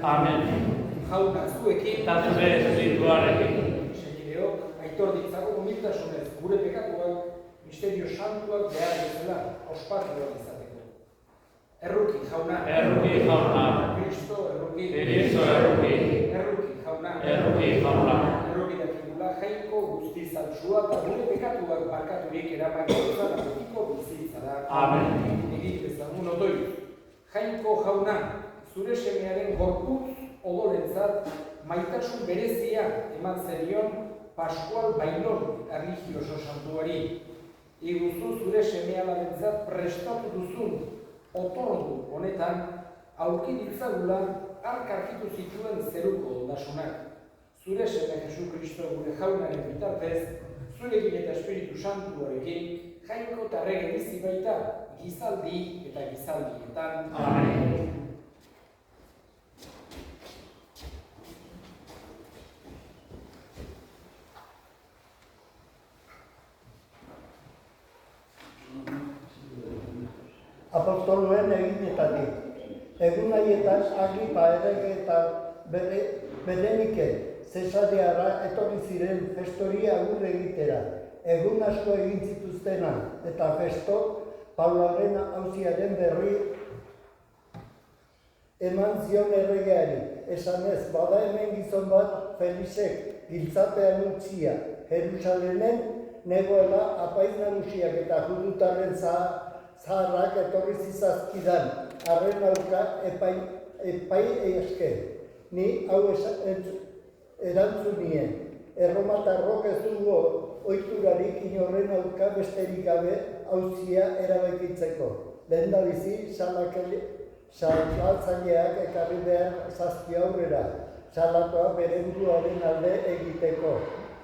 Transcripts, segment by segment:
Amen. Jauna, zuekin, Eta zure espirituarekin. senideok, aitor ditzago humiltasunez gure pekatuak, misterio santuak behar bezala ospatuak izateko. Erruki, jauna. Erruki, jauna. Kristo, erruki. Kristo, erruki. Erruki, jauna. Erruki, jauna. Erruki dakigula jainko guztiz altsua eta gure pekatuak barkaturik eraman gauzan apetiko bizitzara. Amen. Egin bezagun otoiz. Jainko jauna, zure semearen gorputz odorentzat maitasun berezia eman zenion Paskual Bailon erlijioso santuari. Iguzu zure seme-alabentzat prestatu duzun otordu honetan aurki ditzagula hark arkitu zituen zeruko ondasunak. Zure seme Jesu Kristo gure jaunaren bitartez, zurekin eta Espiritu Santuarekin, jainko eta errege bizi baita, gizaldi eta gizaldietan. Amen. Apostoloen eginetatik. Egun haietan Agripa errege eta Berenike Zesareara etorri ziren Festori agur egitera. Egun asko egin zituztena eta Festo Pauloren auziaren berri eman zion erregeari. Esanez, bada hemen gizon bat Felixek giltzapean utzia Jerusalenen negoela apaiz nagusiak eta judutarren zaharrak etorri zizazkidan, arren aurka epai eske. Ni hau erantzunien, erromatarrok ez dugu ohiturarik inorren aurka besterik gabe auzia erabakitzeko. Lehendabizi salatzaileak ekarri behar zazpi aurrera, salatoa bere buruaren alde egiteko,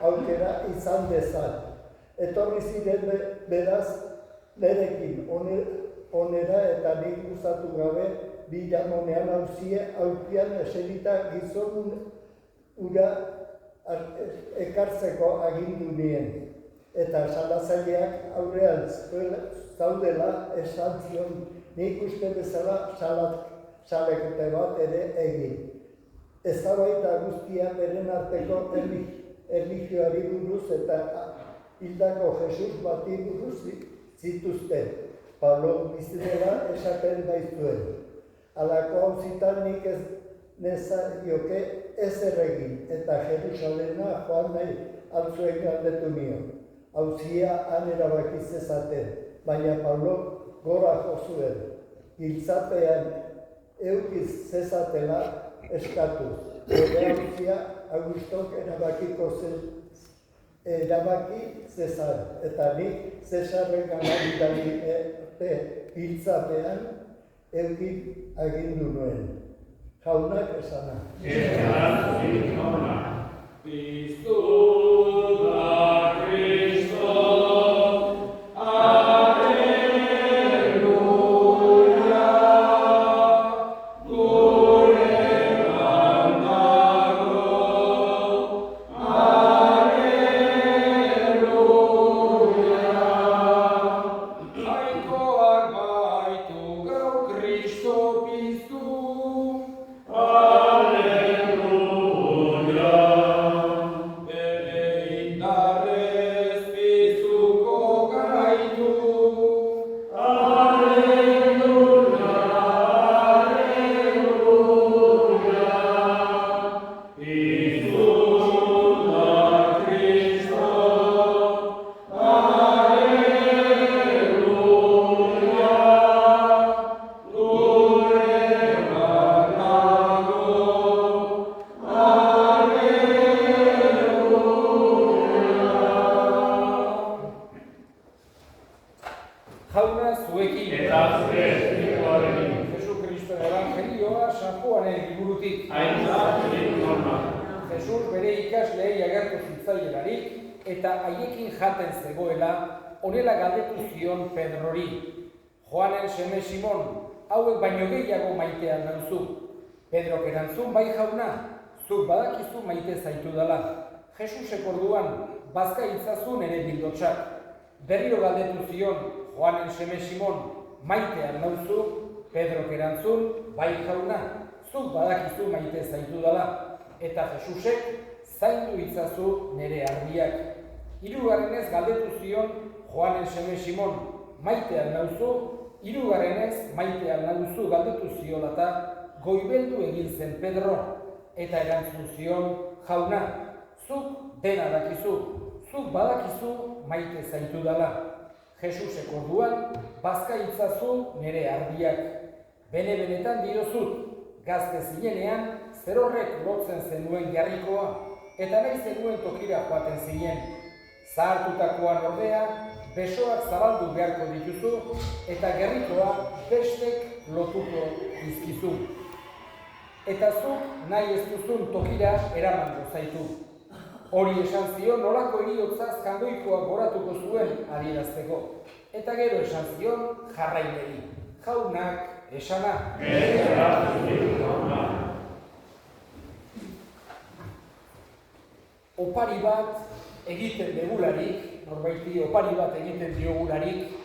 aukera izan dezan. Etorri ziren beraz, nerekin onera eta nik gustatu gabe bilamonean aurkian eserita gizon ura ekartzeko agindu nien. Eta salatzaileak aurrean zaudela esan zion nik uste bezala salekete bat ere egin. Eztabaida guztia beren arteko erlijioari buruz eta hildako Jesus bati buruz zituzten, Pablo bizitela esaten baitzuen. Halako auzitan nik ez nezaioke ezer egin, eta Jerusalena joan nahi altzuen galdetu nion. Auzia han erabaki zezaten, baina Pablo gora jo zuen. Giltzapean eukiz zezatela eskatuz. Bere auzia Augustok erabaki zezan, eta nik Zesarren ganabitari giltzapean eukin agindu nuen. Jaunak esana. Jauna zuekin Eta zure espirituarekin. Jesu Kristoen evangelioa San Juanen liburutik. Jesus bere ikasleei agertu zitzaielarik eta haiekin jaten zegoela honela galdetu zion Pedrori. Joanen seme Simon, hauek baino gehiago maitean nauzu. Pedrok erantzun, bai jauna, zuk badakizu maite zaitu dela. Jesusek orduan bazka itzazun ere bildotsak. Berriro galdetu zion, Joanen seme Simon, maitean nauzu, Pedrok erantzun, bai jauna, zuk badakizu maite zaitudala, eta Jesusek zaindu itzazu nere ardiak. Hirugarrenez galdetu zion Joanen seme Simon, maite al nauzu? Hirugarrenez maite al nauzu galdetu ziolata, goibeldu egin zen Pedro, eta erantzun zion, jauna, zuk dena dakizu, zuk badakizu maite zaitudala. Jesusek orduan, bazka itzazu nere ardiak. Bene-benetan diozut, gazte zinenean, zer horrek lotzen zenuen jarrikoa, eta nahi zenuen tokira joaten zinen. Zahartutakoan ordea, besoak zabaldu beharko dituzu, eta gerrikoa bestek lotuko dizkizu. Eta zuk nahi ez duzun tokira eramango zaitu. Hori esan zion nolako heriotzaz kandoikoa goratuko zuen adierazteko. Eta gero esan zion jarraineri. Jaunak esana. Opari bat egiten degularik, norbaiti opari bat egiten diogularik,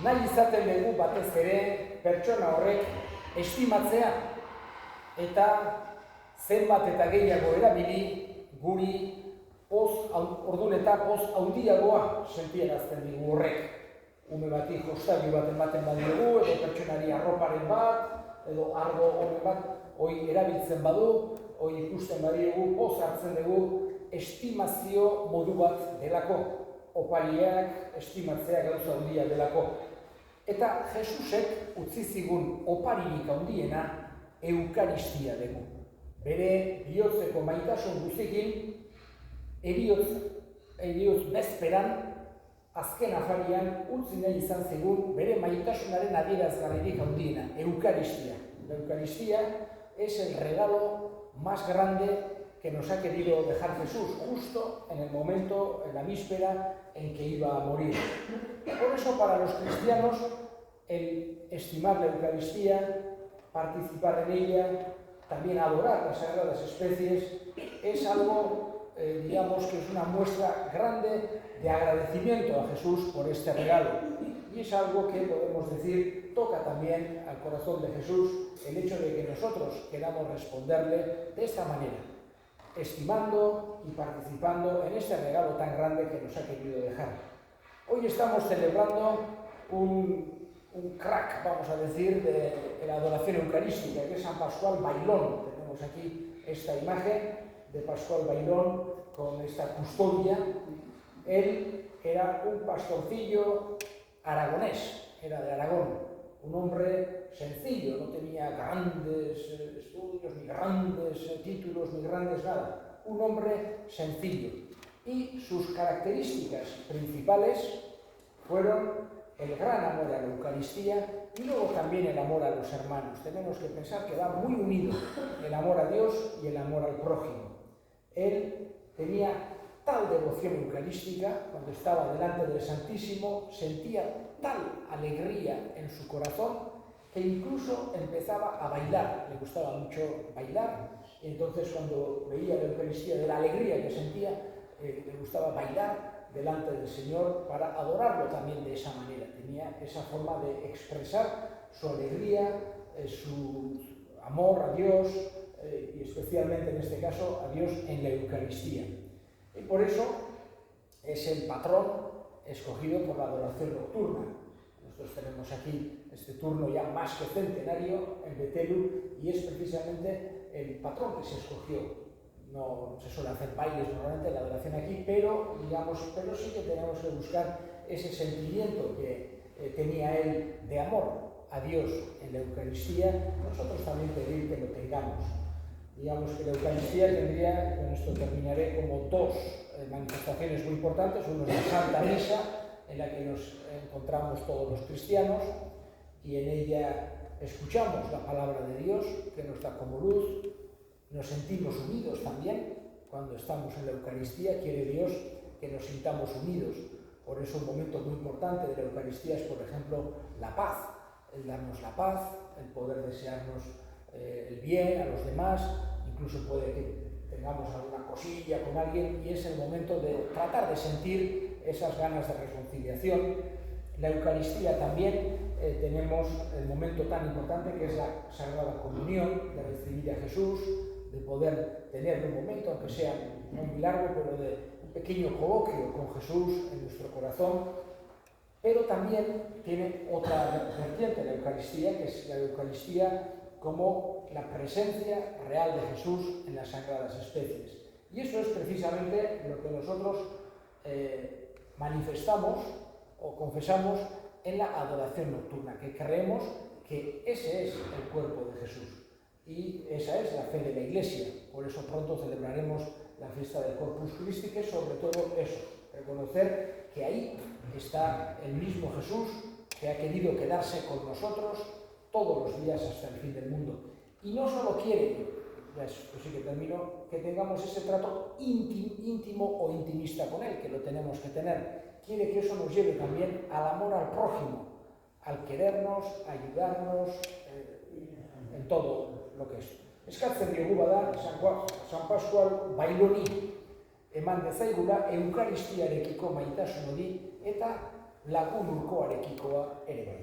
nahi izaten dugu batez ere pertsona horrek estimatzea eta zenbat eta gehiago erabili guri ordunetan poz handiagoa sentiarazten digu horrek. Ume bati jostailu bat ematen badiogu, edo pertsonari arroparen bat, edo argo honen bat, hoi erabiltzen badu, hoi ikusten badiogu, poz hartzen dugu, estimazio modu bat delako. Opariak estimatzea gauza handia delako. Eta Jesusek utzi zigun oparirik handiena eukaristia dugu. Bere bihotzeko maitasun guztiekin, eriotz bezperan, azken afarian, utzi nahi izan zigun bere maitasunaren adierazgarririk handiena, eukaristia. La Eucaristía es el regalo más grande que nos ha querido dejar Jesús, justo en el momento, en la víspera en que iba a morir. Por eso, para los cristianos, el estimar la Eucaristía, participar en ella, también adorar las sagradas especies, es algo, digamos, que es una muestra grande de agradecimiento a Jesús por este regalo. Y es algo que podemos decir toca también al corazón de Jesús el hecho de que nosotros queramos responderle de esta manera, estimando y participando en este regalo tan grande que nos ha querido dejar. Hoy estamos celebrando un crack, vamos a decir, de la adoración eucarística, que es San Pascual Bailón. Tenemos aquí esta imagen de Pascual Bailón con esta custodia. Él era un pastorcillo aragonés, era de Aragón, un hombre sencillo, no tenía grandes estudios, ni grandes títulos, ni grandes nada, un hombre sencillo. Y sus características principales fueron el gran amor a la Eucaristía y luego también el amor a los hermanos. Tenemos que pensar que va muy unido el amor a Dios y el amor al prójimo. Él tenía tal devoción eucarística, cuando estaba delante del Santísimo, sentía tal alegría en su corazón que incluso empezaba a bailar, le gustaba mucho bailar, y entonces cuando veía la Eucaristía, de la alegría que sentía, le gustaba bailar delante del Señor para adorarlo también de esa manera. Tenía esa forma de expresar su alegría, su amor a Dios y especialmente en este caso a Dios en la Eucaristía. Y por eso es el patrón escogido por la adoración nocturna. Nosotros tenemos aquí este turno ya más que centenario en Betelú y es precisamente el patrón que se escogió. No se suele hacer bailes normalmente en la adoración aquí, pero sí que tenemos que buscar ese sentimiento que tenía él de amor a Dios en la Eucaristía, nosotros también pedir que lo tengamos. Digamos que la Eucaristía tendría, con esto terminaré, como dos manifestaciones muy importantes. Uno es la Santa Misa, en la que nos encontramos todos los cristianos y en ella escuchamos la palabra de Dios, que nos da como luz. Nos sentimos unidos también cuando estamos en la Eucaristía. Quiere Dios que nos sintamos unidos. Por eso un momento muy importante de la Eucaristía es, por ejemplo, la paz. El darnos la paz, el poder desearnos el bien a los demás. Incluso puede que tengamos alguna cosilla con alguien y es el momento de tratar de sentir esas ganas de reconciliación. la Eucaristía también tenemos el momento tan importante que es la Sagrada Comunión, de recibir a Jesús, de poder tener un momento, aunque sea no muy largo, pero de un pequeño coloquio con Jesús en nuestro corazón. Pero también tiene otra vertiente la Eucaristía, que es la Eucaristía como la presencia real de Jesús en las sagradas especies. Y eso es precisamente lo que nosotros manifestamos o confesamos en la adoración nocturna, que creemos que ese es el cuerpo de Jesús. Y esa es la fe de la Iglesia. Por eso pronto celebraremos la fiesta del Corpus Christi, que es sobre todo eso, reconocer que ahí está el mismo Jesús que ha querido quedarse con nosotros todos los días hasta el fin del mundo. Y no solo quiere, pues sí que termino, que tengamos ese trato íntimo o intimista con Él, que lo tenemos que tener. Quiere que eso nos lleve también al amor al prójimo, al querernos, ayudarnos en todo lo que es. Eskatzen diogu bada, San Pascual bailoni eman dezaigula Eukaristiarekiko maitasun hori eta lagun urkoarekikoa ere bai.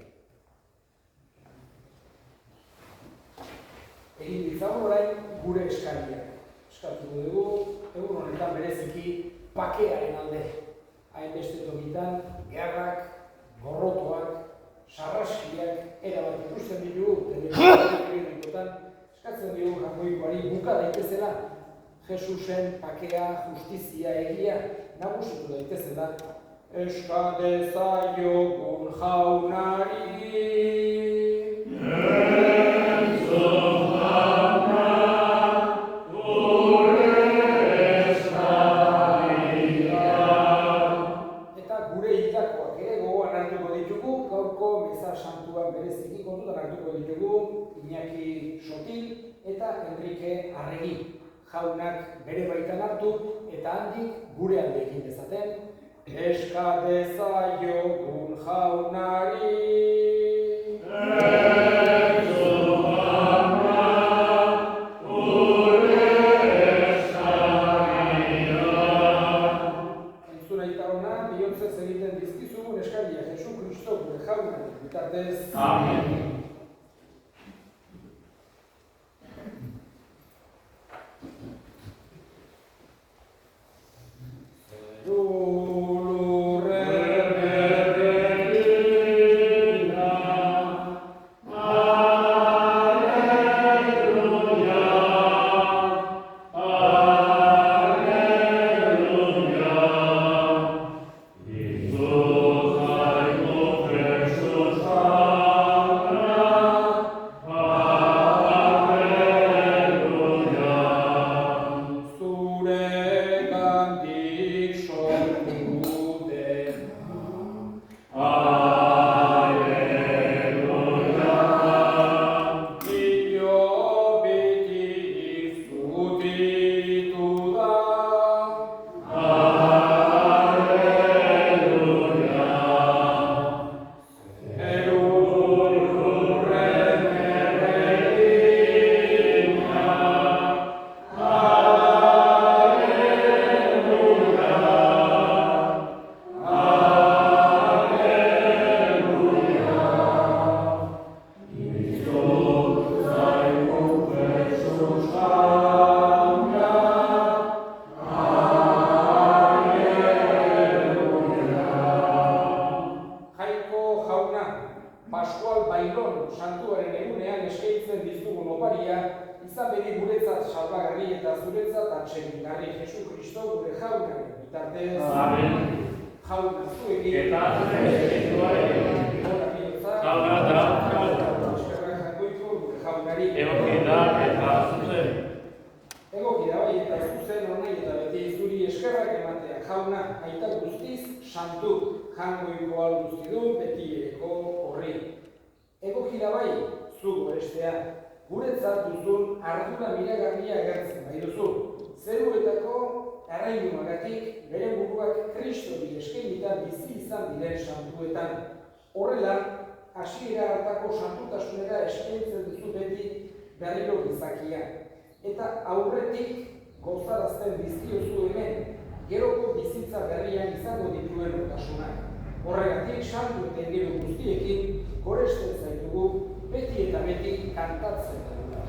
Egin ditzagun orain gure eskariak. Eskatuko dugu, egun honetan bereziki bakearen alde. Hainbeste tokitan, gerrak, gorrotoak, sarraskiak, erabat ikusten ditugu, telebizotan, eskatzen diogu Jakoikoari buka daitezela, Jesusen pakea, justizia, egia, nagusitu daitezela. Eska dezaiogun jaunari. Eta gure hildakoak ere gogoan hartuko ditugu, gaurko meza santuan bereziki kontutan hartuko ditugu, Iñaki Sotil eta Enrique Arregi. Jaunak bere baitan hartu eta handik gure alde egin dezaten. Eska dezaiogun jaunari. Entzun aita hona, bihontzez egiten dizkizugun eskaria Jesu Kristo gure jaunari bitartez. Amen. Guretzat duzun ardura miragarria agertzen bai duzu. Zeruetako errainumagatik bere buruak Kristori eskainita bizi izan diren santuetan. Horrela, hasiera hartako santutasunera eskaintzen duzu beti berriro gizakia. Eta aurretik gozarazten dizkiozu hemen, geroko bizitza berrian izango dituen notasunak. Horregatik, santu eta ingelu guztiekin, goresten zaitugu, beti eta beti kantatzen dugula.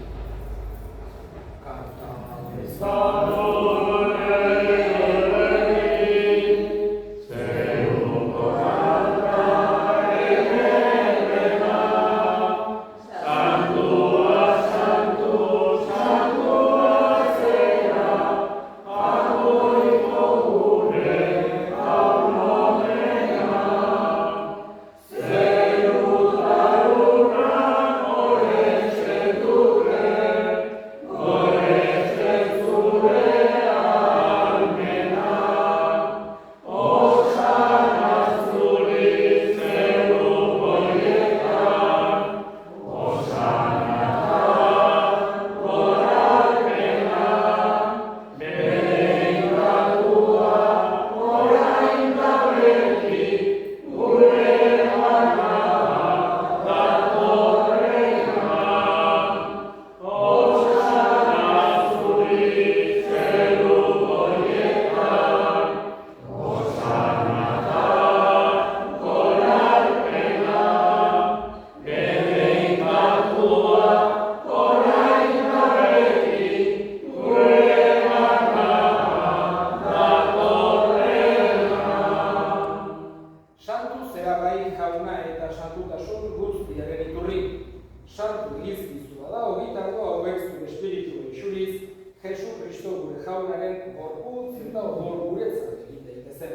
Santu gizkizua da, horietako hauek zuen espiritu eixuriz, Jesu Kristo gure jaunaren gorputz eta odol guretzat egin daitezen.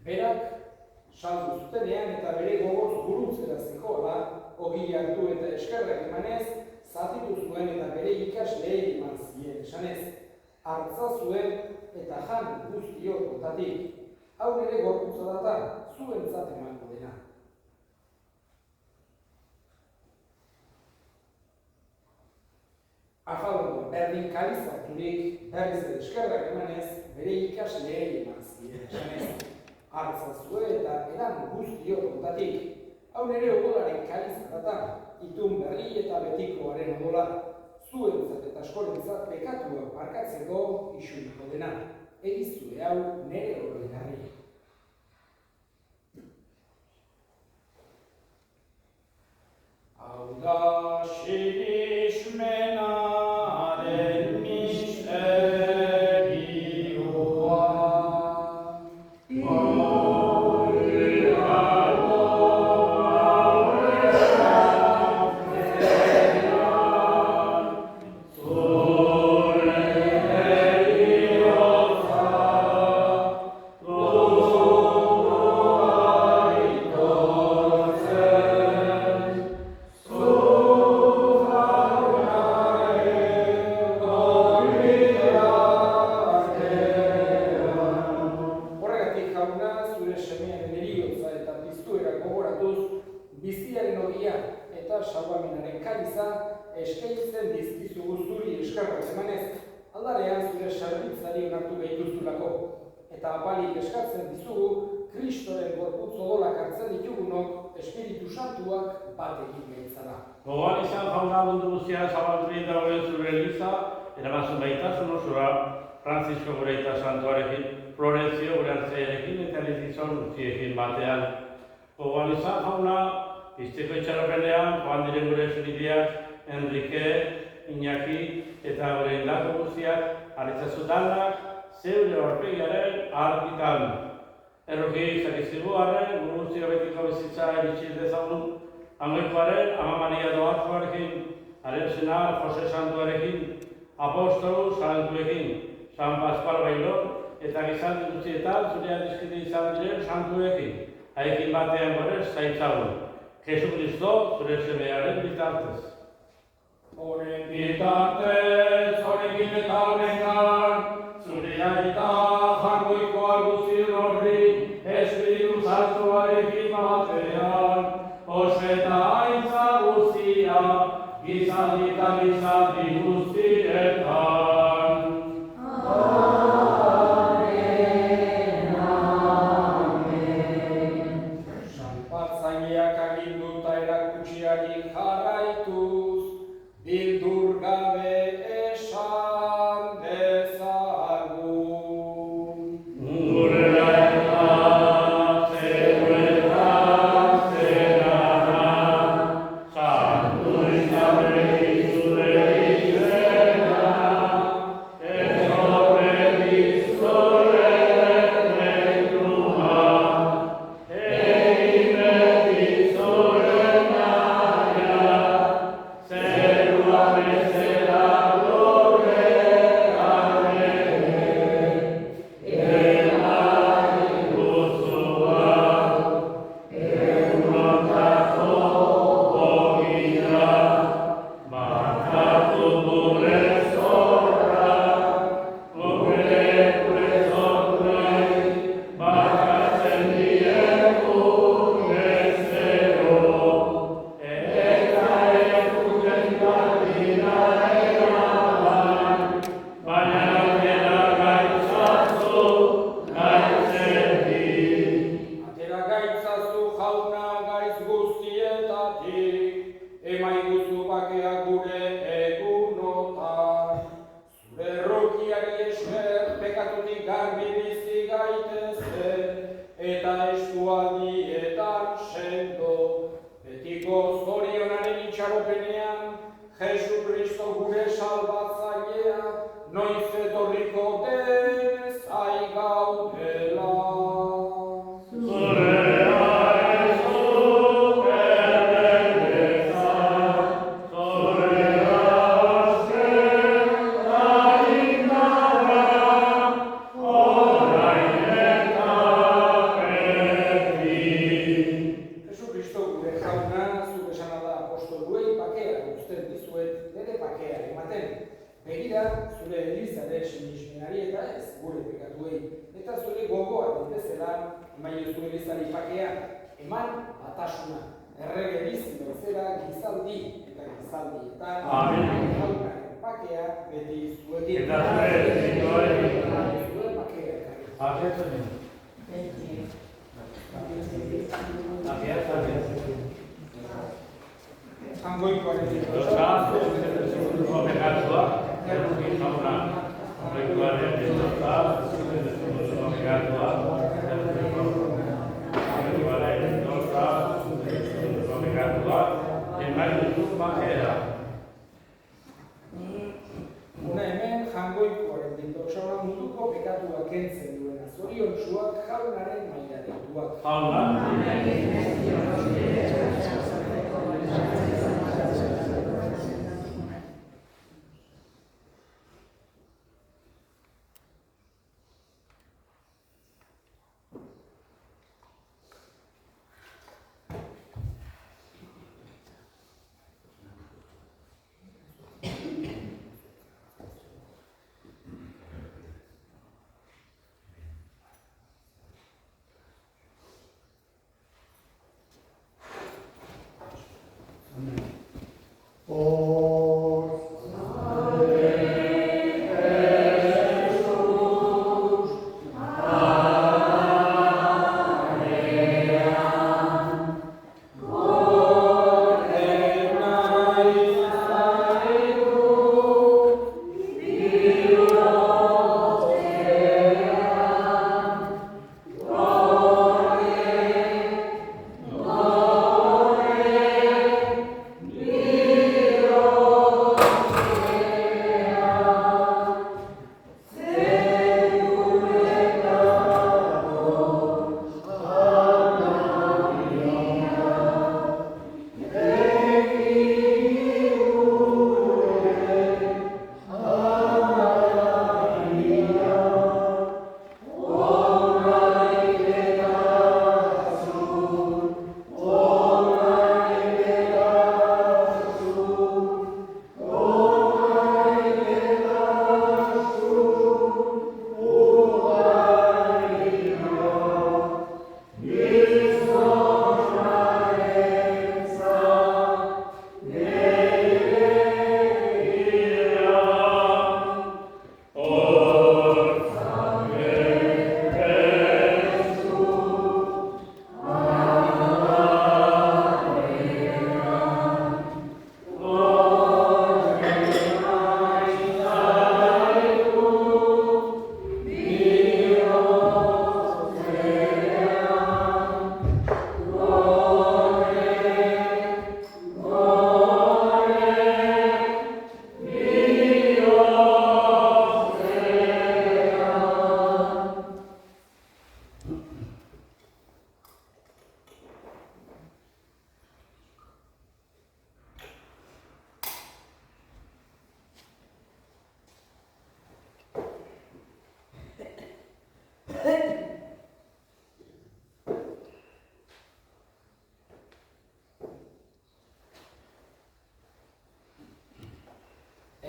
Berak, saldu zutenean eta bere gogoz gurutzera zihoala, ogi hartu eta eskerrak emanez, zatitu zuen eta bere ikasleei eman zien esanez. Hartza zuen eta jan guztiok botatik. Hau nire gorputza data, zuentzat emango dena. Afaldo, berdin kalizaturik berriz eskerrak emanez, bere ikasleei eman zien esanez. Hartza zuen eta edan guztiok botatik. Hau nire odolaren kalizatata, itun berri eta betikoaren odola. Zuentzat eta askorentzat pekatua barkatzeko isuriko dena. Egizue hau nire oroigarri. Hau da sinismenaren misterioa. Biziaren ogia eta salbaminaren kaliza eskaintzen dizkizugu zuri eskerrak emanez, aldarean zure sarbitzari onartu behituzulako, eta apalik eskatzen dizugu Kristoren gorputz odolak hartzen ditugunok Espiritu Santuak bat egin behitzara. Gogoan izan jauna mundu guztia zabaldurik dagoen zure eliza, erabazen baitasun osura, Francisco gure eta Santuarekin, Florentzio gure hartzaiarekin eta elizizon guztiekin batean. Gogoan izan jauna, izteko itxaropenean, joan diren gure zuridiak, Enrique, Iñaki eta gure indako guztiak, aritzazu danak, zeure aurpegiaren argitan. Erroki izakizkigu arren, guztio betiko bizitza eritxiz dezagun, Angoikoaren, Ama Maria Doartuarekin, haren senar Jose Santuarekin, Apostolu Santuekin, San Pascual Bailon, eta gizaldi guztietan zure adizkide izan diren Santuekin, haiekin batean gorez zaitzagun. Jesu Kristo, zure semearen bitartez. Honen bitartez, honekin eta honengan, zure aita jangoiko arguzien horri, Espiritu Santuarekin batean, oseta aitza guztia, gizaldi eta gizaldi guztietan. Sanpatzaileak aginduta erakutsiari jarraituz, bildur gabe esan dezagun. etorriko den zai gaudela. Begira, zure Elizaren sinismenari eta ez gure pekatuei. Eta zure gogoa bezala emaiozu Elizari pakea, eman batasuna. Errege bizi bezala gizaldi eta gizaldi. Eta jaunaren pakea beti zuekin. Eta zure pakea. Hangoikoaren Hona hemen jangoikoaren dintotxauna munduko pekatua kentzen duena. Zoriontsuak jaunaren maila dituak.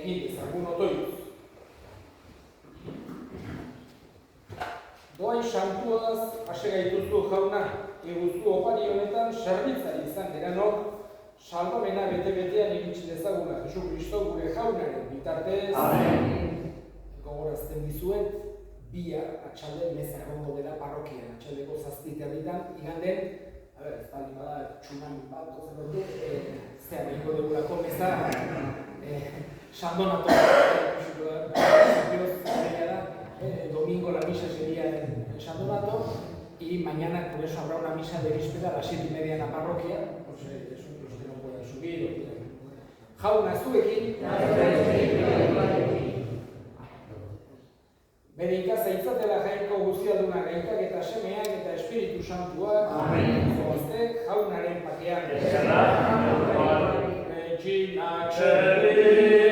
Egin dezagun otoituz. Doain santuaz hase gaituzu jauna, eguzu opari honetan zerbitzari izan geranok, salvamena bete-betean iritsi dezaguna Jesu Kristo gure jaunaren bitartez. Gogorazten dizuet, bihar atxalde meza egongo dela parrokian, atxaldeko 7:00 iganden, ez bali bada txunamin bat gozen zehar egingo dugulako meza Sandonato, domingo la misa sería en Sandonato y mañana por eso habrá una misa de víspera a las 7:30 en la parroquia, pues eso los que no puedan subir. Jauna zuekin. Bere ikaza itzatela Jainko guztialduna gaitak eta semeak eta Espiritu Santua. Amen. Zoazte jaunaren pakean. Eskerrak, Regina Celi.